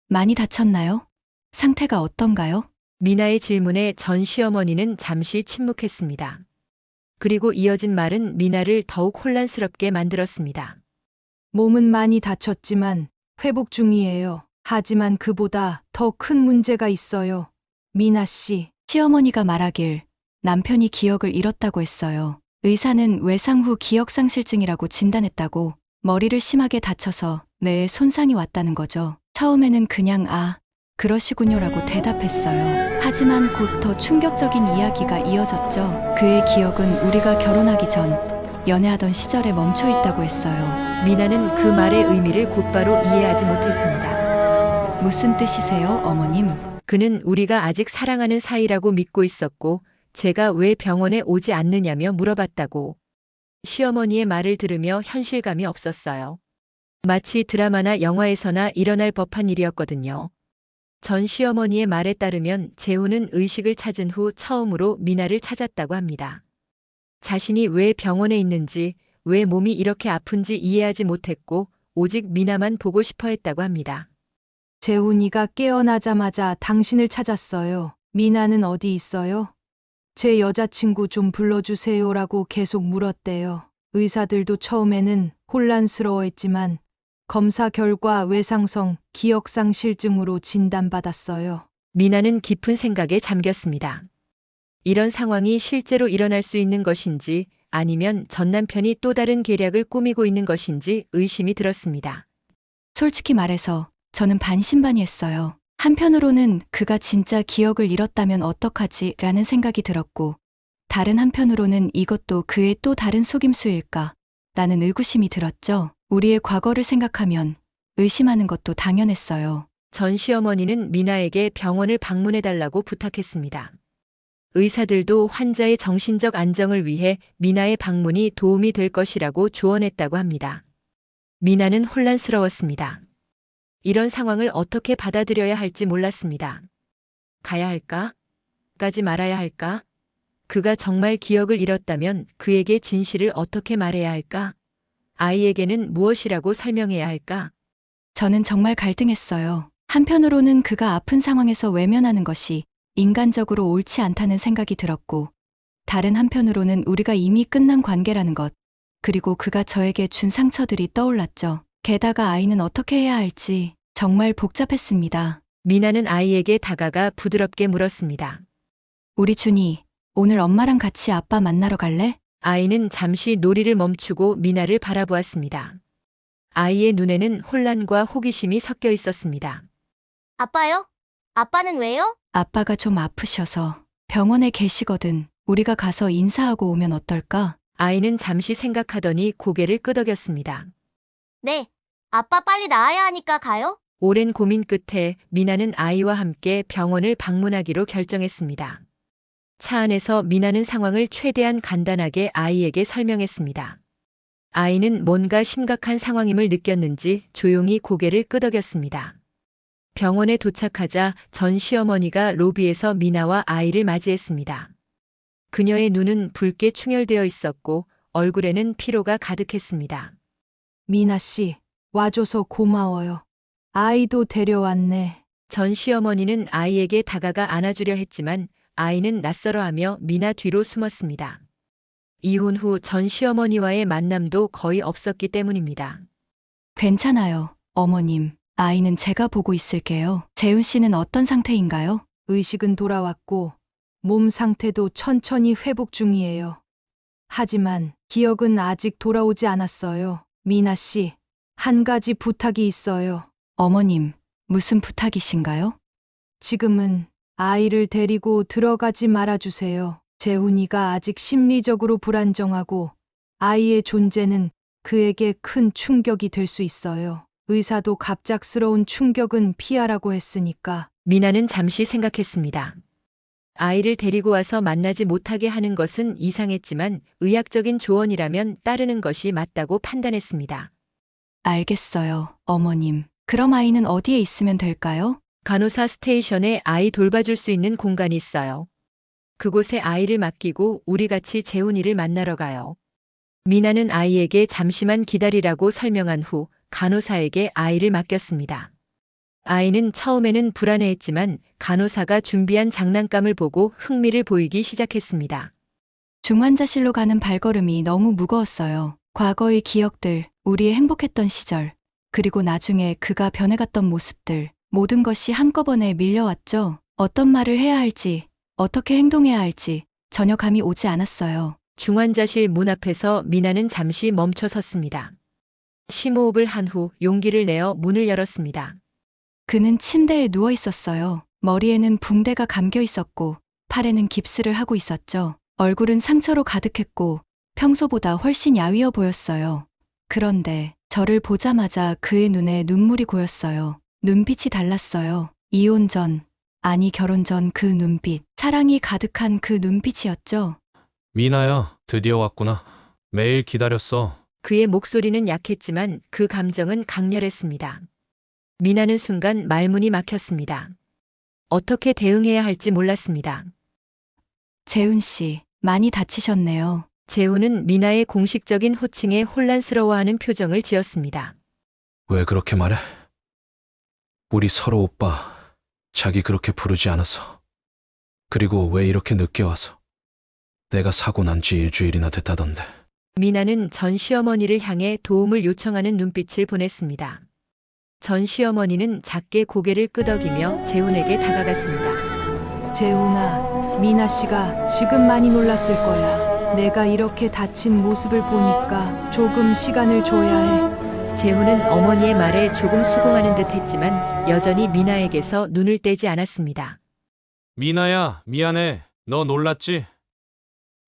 많이 다쳤나요? 상태가 어떤가요? 미나의 질문에 전 시어머니는 잠시 침묵했습니다. 그리고 이어진 말은 미나를 더욱 혼란스럽게 만들었습니다. 몸은 많이 다쳤지만 회복 중이에요. 하지만 그보다 더 큰 문제가 있어요. 미나 씨, 시어머니가 말하길 남편이 기억을 잃었다고 했어요. 의사는 외상 후 기억상실증이라고 진단했다고 머리를 심하게 다쳐서 뇌에 손상이 왔다는 거죠. 처음에는 그냥 그러시군요라고 대답했어요. 하지만 곧 더 충격적인 이야기가 이어졌죠. 그의 기억은 우리가 결혼하기 전 연애하던 시절에 멈춰 있다고 했어요. 미나는 그 말의 의미를 곧바로 이해하지 못했습니다. 무슨 뜻이세요, 어머님? 그는 우리가 아직 사랑하는 사이라고 믿고 있었고 제가 왜 병원에 오지 않느냐며 물어봤다고. 시어머니의 말을 들으며 현실감이 없었어요. 마치 드라마나 영화에서나 일어날 법한 일이었거든요. 전 시어머니의 말에 따르면 재훈은 의식을 찾은 후 처음으로 미나를 찾았다고 합니다. 자신이 왜 병원에 있는지, 왜 몸이 이렇게 아픈지 이해하지 못했고 오직 미나만 보고 싶어 했다고 합니다. 재훈이가 깨어나자마자 당신을 찾았어요. 미나는 어디 있어요? 제 여자친구 좀 불러주세요라고 계속 물었대요. 의사들도 처음에는 혼란스러워했지만 검사 결과 외상성 기억상실증으로 진단받았어요. 미나는 깊은 생각에 잠겼습니다. 이런 상황이 실제로 일어날 수 있는 것인지 아니면 전 남편이 또 다른 계략을 꾸미고 있는 것인지 의심이 들었습니다. 솔직히 말해서 저는 반신반의했어요. 한편으로는 그가 진짜 기억을 잃었다면 어떡하지? 라는 생각이 들었고, 다른 한편으로는 이것도 그의 또 다른 속임수일까? 라는 의구심이 들었죠. 우리의 과거를 생각하면 의심하는 것도 당연했어요. 전 시어머니는 미나에게 병원을 방문해달라고 부탁했습니다. 의사들도 환자의 정신적 안정을 위해 미나의 방문이 도움이 될 것이라고 조언했다고 합니다. 미나는 혼란스러웠습니다. 이런 상황을 어떻게 받아들여야 할지 몰랐습니다. 가야 할까? 가지 말아야 할까? 그가 정말 기억을 잃었다면 그에게 진실을 어떻게 말해야 할까? 아이에게는 무엇이라고 설명해야 할까? 저는 정말 갈등했어요. 한편으로는 그가 아픈 상황에서 외면하는 것이 인간적으로 옳지 않다는 생각이 들었고, 다른 한편으로는 우리가 이미 끝난 관계라는 것, 그리고 그가 저에게 준 상처들이 떠올랐죠. 게다가 아이는 어떻게 해야 할지 정말 복잡했습니다. 미나는 아이에게 다가가 부드럽게 물었습니다. 우리 준이, 오늘 엄마랑 같이 아빠 만나러 갈래? 아이는 잠시 놀이를 멈추고 미나를 바라보았습니다. 아이의 눈에는 혼란과 호기심이 섞여 있었습니다. 아빠요? 아빠는 왜요? 아빠가 좀 아프셔서 병원에 계시거든. 우리가 가서 인사하고 오면 어떨까? 아이는 잠시 생각하더니 고개를 끄덕였습니다. 네. 아빠 빨리 나아야 하니까 가요? 오랜 고민 끝에 미나는 아이와 함께 병원을 방문하기로 결정했습니다. 차 안에서 미나는 상황을 최대한 간단하게 아이에게 설명했습니다. 아이는 뭔가 심각한 상황임을 느꼈는지 조용히 고개를 끄덕였습니다. 병원에 도착하자 전 시어머니가 로비에서 미나와 아이를 맞이했습니다. 그녀의 눈은 붉게 충혈되어 있었고 얼굴에는 피로가 가득했습니다. 미나 씨, 와줘서 고마워요. 아이도 데려왔네. 전 시어머니는 아이에게 다가가 안아주려 했지만 아이는 낯설어하며 미나 뒤로 숨었습니다. 이혼 후 전 시어머니와의 만남도 거의 없었기 때문입니다. 괜찮아요, 어머님. 아이는 제가 보고 있을게요. 재훈 씨는 어떤 상태인가요? 의식은 돌아왔고 몸 상태도 천천히 회복 중이에요. 하지만 기억은 아직 돌아오지 않았어요. 미나 씨, 한 가지 부탁이 있어요. 어머님, 무슨 부탁이신가요? 지금은 아이를 데리고 들어가지 말아주세요. 재훈이가 아직 심리적으로 불안정하고 아이의 존재는 그에게 큰 충격이 될 수 있어요. 의사도 갑작스러운 충격은 피하라고 했으니까. 미나는 잠시 생각했습니다. 아이를 데리고 와서 만나지 못하게 하는 것은 이상했지만 의학적인 조언이라면 따르는 것이 맞다고 판단했습니다. 알겠어요, 어머님. 그럼 아이는 어디에 있으면 될까요? 간호사 스테이션에 아이 돌봐줄 수 있는 공간이 있어요. 그곳에 아이를 맡기고 우리 같이 재훈이를 만나러 가요. 미나는 아이에게 잠시만 기다리라고 설명한 후 간호사에게 아이를 맡겼습니다. 아이는 처음에는 불안해했지만 간호사가 준비한 장난감을 보고 흥미를 보이기 시작했습니다. 중환자실로 가는 발걸음이 너무 무거웠어요. 과거의 기억들, 우리의 행복했던 시절, 그리고 나중에 그가 변해갔던 모습들, 모든 것이 한꺼번에 밀려왔죠. 어떤 말을 해야 할지, 어떻게 행동해야 할지 전혀 감이 오지 않았어요. 중환자실 문 앞에서 미나는 잠시 멈춰 섰습니다. 심호흡을 한 후 용기를 내어 문을 열었습니다. 그는 침대에 누워 있었어요. 머리에는 붕대가 감겨 있었고 팔에는 깁스를 하고 있었죠. 얼굴은 상처로 가득했고 평소보다 훨씬 야위어 보였어요. 그런데 저를 보자마자 그의 눈에 눈물이 고였어요. 눈빛이 달랐어요. 이혼 전, 아니 결혼 전 그 눈빛, 사랑이 가득한 그 눈빛이었죠. 미나야, 드디어 왔구나. 매일 기다렸어. 그의 목소리는 약했지만 그 감정은 강렬했습니다. 미나는 순간 말문이 막혔습니다. 어떻게 대응해야 할지 몰랐습니다. 재훈 씨, 많이 다치셨네요. 재훈은 미나의 공식적인 호칭에 혼란스러워하는 표정을 지었습니다. 왜 그렇게 말해? 우리 서로 오빠, 자기 그렇게 부르지 않았어. 그리고 왜 이렇게 늦게 와서? 내가 사고 난 지 일주일이나 됐다던데. 미나는 전 시어머니를 향해 도움을 요청하는 눈빛을 보냈습니다. 전 시어머니는 작게 고개를 끄덕이며 재훈에게 다가갔습니다. 재훈아, 미나 씨가 지금 많이 놀랐을 거야. 내가 이렇게 다친 모습을 보니까 조금 시간을 줘야 해. 재훈은 어머니의 말에 조금 수긍하는 듯 했지만 여전히 미나에게서 눈을 떼지 않았습니다. 미나야, 미안해. 너 놀랐지?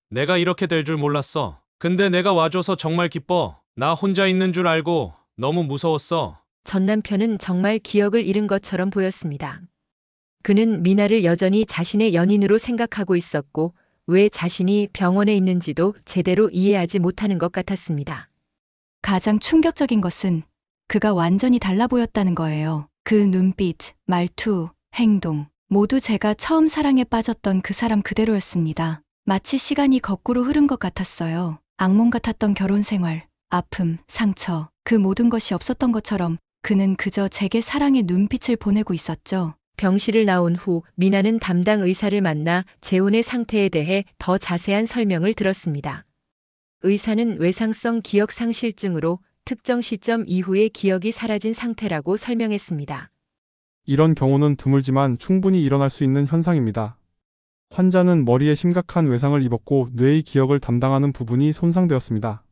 내가 이렇게 될 줄 몰랐어. 근데 내가 와줘서 정말 기뻐. 나 혼자 있는 줄 알고 너무 무서웠어. 전 남편은 정말 기억을 잃은 것처럼 보였습니다. 그는 미나를 여전히 자신의 연인으로 생각하고 있었고 왜 자신이 병원에 있는지도 제대로 이해하지 못하는 것 같았습니다. 가장 충격적인 것은 그가 완전히 달라 보였다는 거예요. 그 눈빛, 말투, 행동, 모두 제가 처음 사랑에 빠졌던 그 사람 그대로였습니다. 마치 시간이 거꾸로 흐른 것 같았어요. 악몽 같았던 결혼 생활, 아픔, 상처, 그 모든 것이 없었던 것처럼 그는 그저 제게 사랑의 눈빛을 보내고 있었죠. 병실을 나온 후 미나는 담당 의사를 만나 재훈의 상태에 대해 더 자세한 설명을 들었습니다. 의사는 외상성 기억 상실증으로 특정 시점 이후에 기억이 사라진 상태라고 설명했습니다. 이런 경우는 드물지만 충분히 일어날 수 있는 현상입니다. 환자는 머리에 심각한 외상을 입었고 뇌의 기억을 담당하는 부분이 손상되었습니다.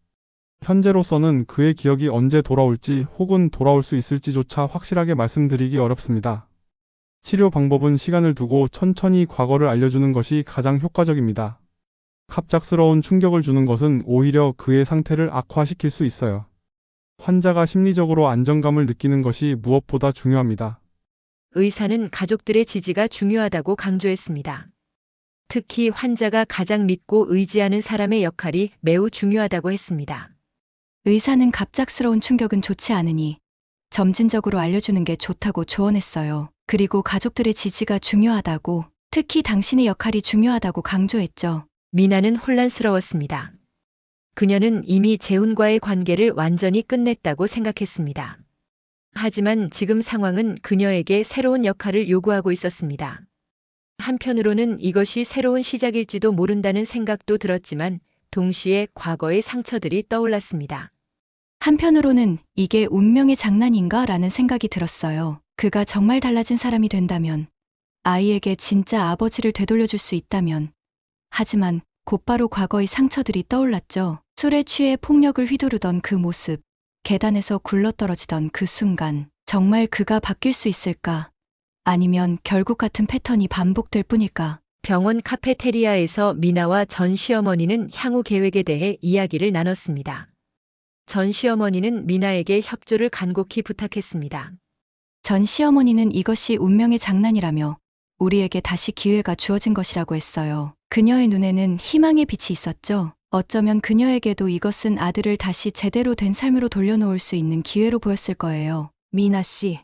현재로서는 그의 기억이 언제 돌아올지 혹은 돌아올 수 있을지조차 확실하게 말씀드리기 어렵습니다. 치료 방법은 시간을 두고 천천히 과거를 알려주는 것이 가장 효과적입니다. 갑작스러운 충격을 주는 것은 오히려 그의 상태를 악화시킬 수 있어요. 환자가 심리적으로 안정감을 느끼는 것이 무엇보다 중요합니다. 의사는 가족들의 지지가 중요하다고 강조했습니다. 특히 환자가 가장 믿고 의지하는 사람의 역할이 매우 중요하다고 했습니다. 의사는 갑작스러운 충격은 좋지 않으니 점진적으로 알려주는 게 좋다고 조언했어요. 그리고 가족들의 지지가 중요하다고, 특히 당신의 역할이 중요하다고 강조했죠. 미나는 혼란스러웠습니다. 그녀는 이미 재훈과의 관계를 완전히 끝냈다고 생각했습니다. 하지만 지금 상황은 그녀에게 새로운 역할을 요구하고 있었습니다. 한편으로는 이것이 새로운 시작일지도 모른다는 생각도 들었지만 동시에 과거의 상처들이 떠올랐습니다. 한편으로는 이게 운명의 장난인가 라는 생각이 들었어요. 그가 정말 달라진 사람이 된다면, 아이에게 진짜 아버지를 되돌려줄 수 있다면. 하지만 곧바로 과거의 상처들이 떠올랐죠. 술에 취해 폭력을 휘두르던 그 모습, 계단에서 굴러떨어지던 그 순간, 정말 그가 바뀔 수 있을까? 아니면 결국 같은 패턴이 반복될 뿐일까? 병원 카페테리아에서 미나와 전 시어머니는 향후 계획에 대해 이야기를 나눴습니다. 전 시어머니는 미나에게 협조를 간곡히 부탁했습니다. 전 시어머니는 이것이 운명의 장난이라며 우리에게 다시 기회가 주어진 것이라고 했어요. 그녀의 눈에는 희망의 빛이 있었죠. 어쩌면 그녀에게도 이것은 아들을 다시 제대로 된 삶으로 돌려놓을 수 있는 기회로 보였을 거예요. 미나 씨,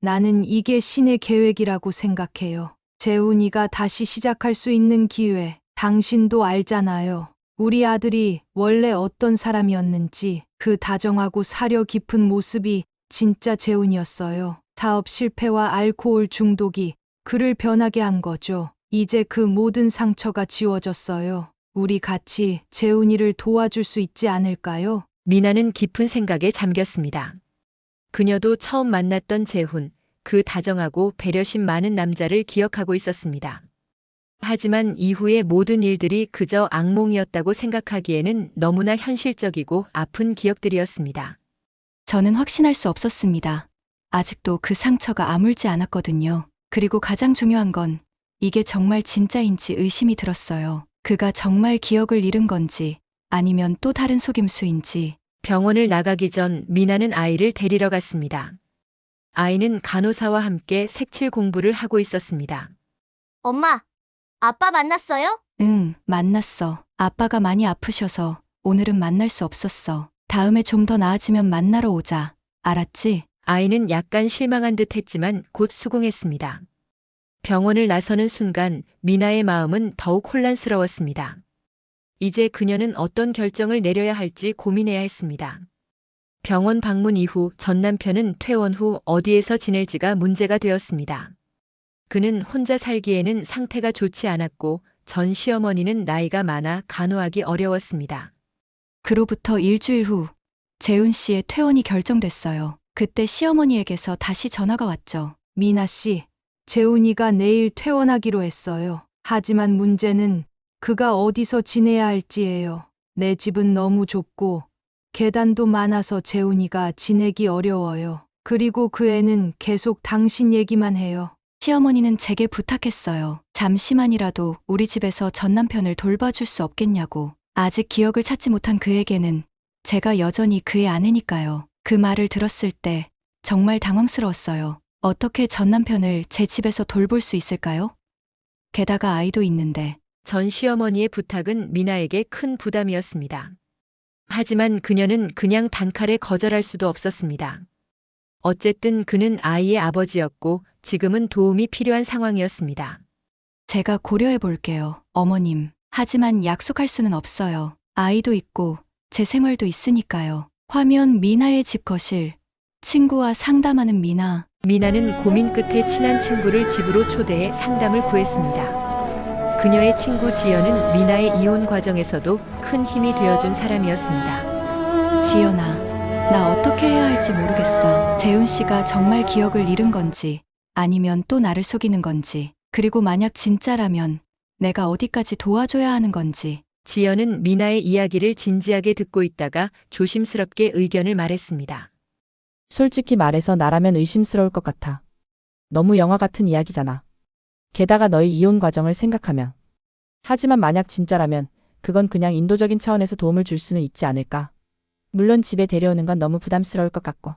나는 이게 신의 계획이라고 생각해요. 재훈이가 다시 시작할 수 있는 기회, 당신도 알잖아요. 우리 아들이 원래 어떤 사람이었는지, 그 다정하고 사려 깊은 모습이 진짜 재훈이었어요. 사업 실패와 알코올 중독이 그를 변하게 한 거죠. 이제 그 모든 상처가 지워졌어요. 우리 같이 재훈이를 도와줄 수 있지 않을까요? 미나는 깊은 생각에 잠겼습니다. 그녀도 처음 만났던 재훈, 그 다정하고 배려심 많은 남자를 기억하고 있었습니다. 하지만 이후의 모든 일들이 그저 악몽이었다고 생각하기에는 너무나 현실적이고 아픈 기억들이었습니다. 저는 확신할 수 없었습니다. 아직도 그 상처가 아물지 않았거든요. 그리고 가장 중요한 건 이게 정말 진짜인지 의심이 들었어요. 그가 정말 기억을 잃은 건지 아니면 또 다른 속임수인지. 병원을 나가기 전 미나는 아이를 데리러 갔습니다. 아이는 간호사와 함께 색칠 공부를 하고 있었습니다. 엄마, 아빠 만났어요? 응, 만났어. 아빠가 많이 아프셔서 오늘은 만날 수 없었어. 다음에 좀 더 나아지면 만나러 오자. 알았지? 아이는 약간 실망한 듯 했지만 곧 수긍했습니다. 병원을 나서는 순간 미나의 마음은 더욱 혼란스러웠습니다. 이제 그녀는 어떤 결정을 내려야 할지 고민해야 했습니다. 병원 방문 이후 전 남편은 퇴원 후 어디에서 지낼지가 문제가 되었습니다. 그는 혼자 살기에는 상태가 좋지 않았고 전 시어머니는 나이가 많아 간호하기 어려웠습니다. 그로부터 일주일 후 재훈 씨의 퇴원이 결정됐어요. 그때 시어머니에게서 다시 전화가 왔죠. 미나 씨, 재훈이가 내일 퇴원하기로 했어요. 하지만 문제는 그가 어디서 지내야 할지예요. 내 집은 너무 좁고 계단도 많아서 재훈이가 지내기 어려워요. 그리고 그 애는 계속 당신 얘기만 해요. 시어머니는 제게 부탁했어요. 잠시만이라도 우리 집에서 전 남편을 돌봐줄 수 없겠냐고. 아직 기억을 찾지 못한 그에게는 제가 여전히 그의 아내니까요. 그 말을 들었을 때 정말 당황스러웠어요. 어떻게 전 남편을 제 집에서 돌볼 수 있을까요? 게다가 아이도 있는데. 전 시어머니의 부탁은 미나에게 큰 부담이었습니다. 하지만 그녀는 그냥 단칼에 거절할 수도 없었습니다. 어쨌든 그는 아이의 아버지였고 지금은 도움이 필요한 상황이었습니다. 제가 고려해 볼게요, 어머님. 하지만 약속할 수는 없어요. 아이도 있고 제 생활도 있으니까요. 화면 미나의 집 거실. 친구와 상담하는 미나. 미나는 고민 끝에 친한 친구를 집으로 초대해 상담을 구했습니다. 그녀의 친구 지연은 미나의 이혼 과정에서도 큰 힘이 되어준 사람이었습니다. 지연아, 나 어떻게 해야 할지 모르겠어. 재훈 씨가 정말 기억을 잃은 건지 아니면 또 나를 속이는 건지, 그리고 만약 진짜라면 내가 어디까지 도와줘야 하는 건지. 지연은 미나의 이야기를 진지하게 듣고 있다가 조심스럽게 의견을 말했습니다. 솔직히 말해서 나라면 의심스러울 것 같아. 너무 영화 같은 이야기잖아. 게다가 너의 이혼 과정을 생각하면. 하지만 만약 진짜라면 그건 그냥 인도적인 차원에서 도움을 줄 수는 있지 않을까. 물론 집에 데려오는 건 너무 부담스러울 것 같고.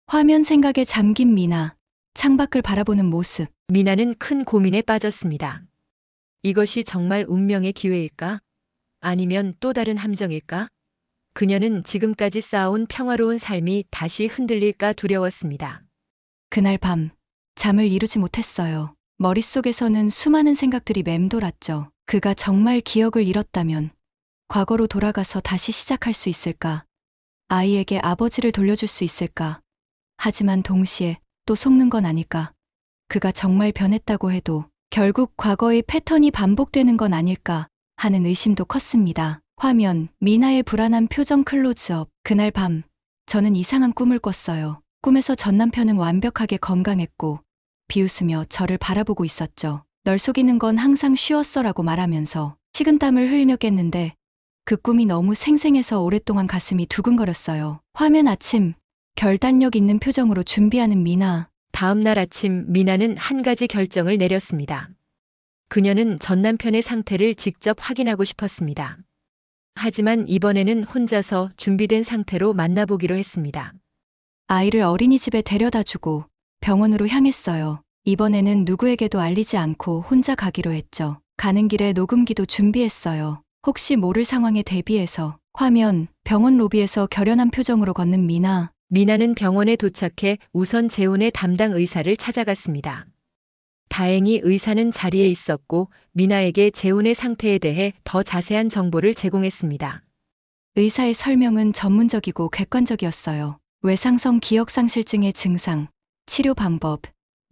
화면 생각에 잠긴 미나. 창밖을 바라보는 모습. 미나는 큰 고민에 빠졌습니다. 이것이 정말 운명의 기회일까? 아니면 또 다른 함정일까? 그녀는 지금까지 쌓아온 평화로운 삶이 다시 흔들릴까 두려웠습니다. 그날 밤 잠을 이루지 못했어요. 머릿속에서는 수많은 생각들이 맴돌았죠. 그가 정말 기억을 잃었다면 과거로 돌아가서 다시 시작할 수 있을까? 아이에게 아버지를 돌려줄 수 있을까? 하지만 동시에 또 속는 건 아닐까? 그가 정말 변했다고 해도 결국 과거의 패턴이 반복되는 건 아닐까 하는 의심도 컸습니다. 화면, 미나의 불안한 표정 클로즈업. 그날 밤 저는 이상한 꿈을 꿨어요. 꿈에서 전 남편은 완벽하게 건강했고 비웃으며 저를 바라보고 있었죠. 널 속이는 건 항상 쉬웠어라고 말하면서 식은땀을 흘리며 깼는데 그 꿈이 너무 생생해서 오랫동안 가슴이 두근거렸어요. 화면 아침, 결단력 있는 표정으로 준비하는 미나. 다음 날 아침 미나는 한 가지 결정을 내렸습니다. 그녀는 전 남편의 상태를 직접 확인하고 싶었습니다. 하지만 이번에는 혼자서 준비된 상태로 만나보기로 했습니다. 아이를 어린이집에 데려다 주고 병원으로 향했어요. 이번에는 누구에게도 알리지 않고 혼자 가기로 했죠. 가는 길에 녹음기도 준비했어요. 혹시 모를 상황에 대비해서. 화면, 병원 로비에서 결연한 표정으로 걷는 미나. 미나는 병원에 도착해 우선 재혼의 담당 의사를 찾아갔습니다. 다행히 의사는 자리에 있었고 미나에게 재혼의 상태에 대해 더 자세한 정보를 제공했습니다. 의사의 설명은 전문적이고 객관적이었어요. 외상성 기억상실증의 증상, 치료 방법,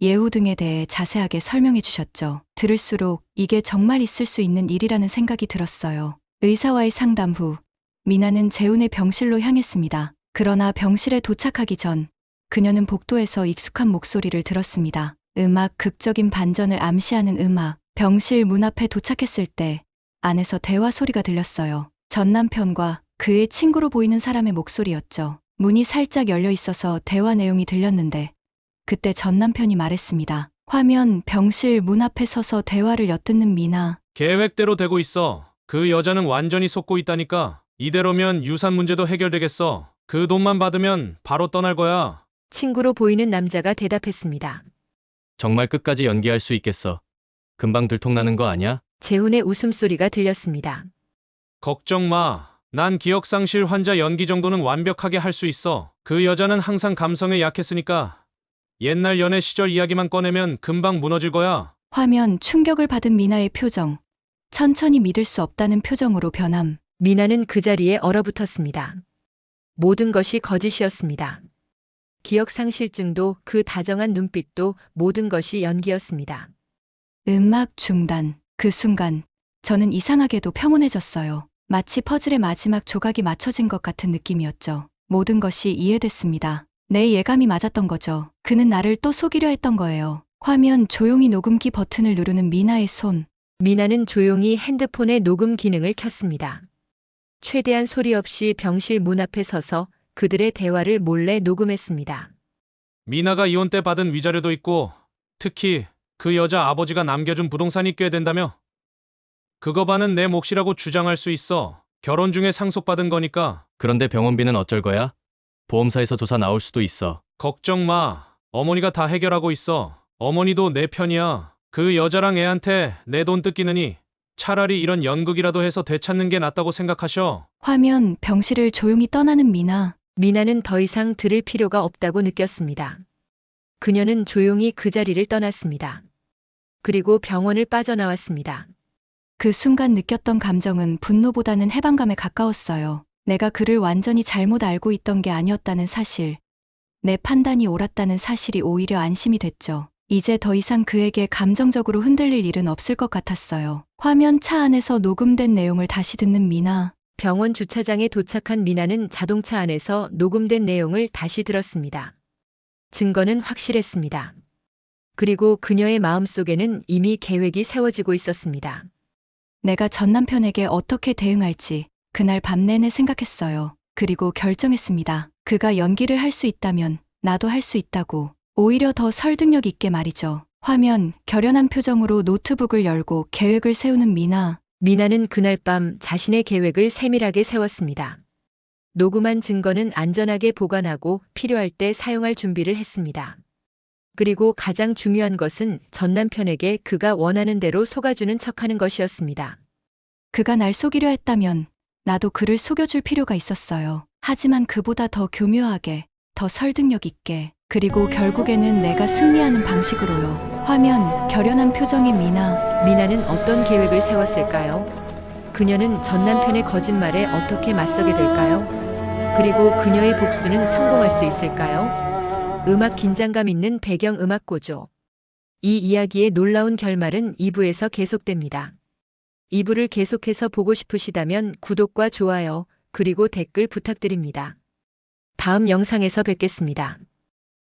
예후 등에 대해 자세하게 설명해 주셨죠. 들을수록 이게 정말 있을 수 있는 일이라는 생각이 들었어요. 의사와의 상담 후 미나는 재혼의 병실로 향했습니다. 그러나 병실에 도착하기 전 그녀는 복도에서 익숙한 목소리를 들었습니다. 음악, 극적인 반전을 암시하는 음악. 병실 문 앞에 도착했을 때 안에서 대화 소리가 들렸어요. 전 남편과 그의 친구로 보이는 사람의 목소리였죠. 문이 살짝 열려 있어서 대화 내용이 들렸는데 그때 전 남편이 말했습니다. 화면, 병실 문 앞에 서서 대화를 엿듣는 미나. 계획대로 되고 있어. 그 여자는 완전히 속고 있다니까. 이대로면 유산 문제도 해결되겠어. 그 돈만 받으면 바로 떠날 거야. 친구로 보이는 남자가 대답했습니다. 정말 끝까지 연기할 수 있겠어. 금방 들통나는 거 아니야? 재훈의 웃음소리가 들렸습니다. 걱정 마. 난 기억상실 환자 연기 정도는 완벽하게 할 수 있어. 그 여자는 항상 감성에 약했으니까 옛날 연애 시절 이야기만 꺼내면 금방 무너질 거야. 화면, 충격을 받은 미나의 표정. 천천히 믿을 수 없다는 표정으로 변함. 미나는 그 자리에 얼어붙었습니다. 모든 것이 거짓이었습니다. 기억상실증도 그 다정한 눈빛도 모든 것이 연기였습니다. 음악 중단. 그 순간 저는 이상하게도 평온해졌어요. 마치 퍼즐의 마지막 조각이 맞춰진 것 같은 느낌이었죠. 모든 것이 이해됐습니다. 내 예감이 맞았던 거죠. 그는 나를 또 속이려 했던 거예요. 화면, 조용히 녹음기 버튼을 누르는 미나의 손. 미나는 조용히 핸드폰의 녹음 기능을 켰습니다. 최대한 소리 없이 병실 문 앞에 서서 그들의 대화를 몰래 녹음했습니다. 미나가 이혼 때 받은 위자료도 있고 특히 그 여자 아버지가 남겨준 부동산이 꽤 된다며? 그거 반은 내 몫이라고 주장할 수 있어. 결혼 중에 상속받은 거니까. 그런데 병원비는 어쩔 거야? 보험사에서 조사 나올 수도 있어. 걱정 마. 어머니가 다 해결하고 있어. 어머니도 내 편이야. 그 여자랑 애한테 내 돈 뜯기느니 차라리 이런 연극이라도 해서 되찾는 게 낫다고 생각하셔. 화면, 병실을 조용히 떠나는 미나. 미나는 더 이상 들을 필요가 없다고 느꼈습니다. 그녀는 조용히 그 자리를 떠났습니다. 그리고 병원을 빠져나왔습니다. 그 순간 느꼈던 감정은 분노보다는 해방감에 가까웠어요. 내가 그를 완전히 잘못 알고 있던 게 아니었다는 사실. 내 판단이 옳았다는 사실이 오히려 안심이 됐죠. 이제 더 이상 그에게 감정적으로 흔들릴 일은 없을 것 같았어요. 화면, 차 안에서 녹음된 내용을 다시 듣는 미나. 병원 주차장에 도착한 미나는 자동차 안에서 녹음된 내용을 다시 들었습니다. 증거는 확실했습니다. 그리고 그녀의 마음속에는 이미 계획이 세워지고 있었습니다. 내가 전 남편에게 어떻게 대응할지 그날 밤 내내 생각했어요. 그리고 결정했습니다. 그가 연기를 할 수 있다면 나도 할 수 있다고. 오히려 더 설득력 있게 말이죠. 화면, 결연한 표정으로 노트북을 열고 계획을 세우는 미나. 미나는 그날 밤 자신의 계획을 세밀하게 세웠습니다. 녹음한 증거는 안전하게 보관하고 필요할 때 사용할 준비를 했습니다. 그리고 가장 중요한 것은 전 남편에게 그가 원하는 대로 속아주는 척하는 것이었습니다. 그가 날 속이려 했다면 나도 그를 속여줄 필요가 있었어요. 하지만 그보다 더 교묘하게, 더 설득력 있게, 그리고 결국에는 내가 승리하는 방식으로요. 화면, 결연한 표정의 미나. 미나는 어떤 계획을 세웠을까요? 그녀는 전 남편의 거짓말에 어떻게 맞서게 될까요? 그리고 그녀의 복수는 성공할 수 있을까요? 음악 긴장감 있는 배경 음악 고조. 이 이야기의 놀라운 결말은 2부에서 계속됩니다. 2부를 계속해서 보고 싶으시다면 구독과 좋아요, 그리고 댓글 부탁드립니다. 다음 영상에서 뵙겠습니다.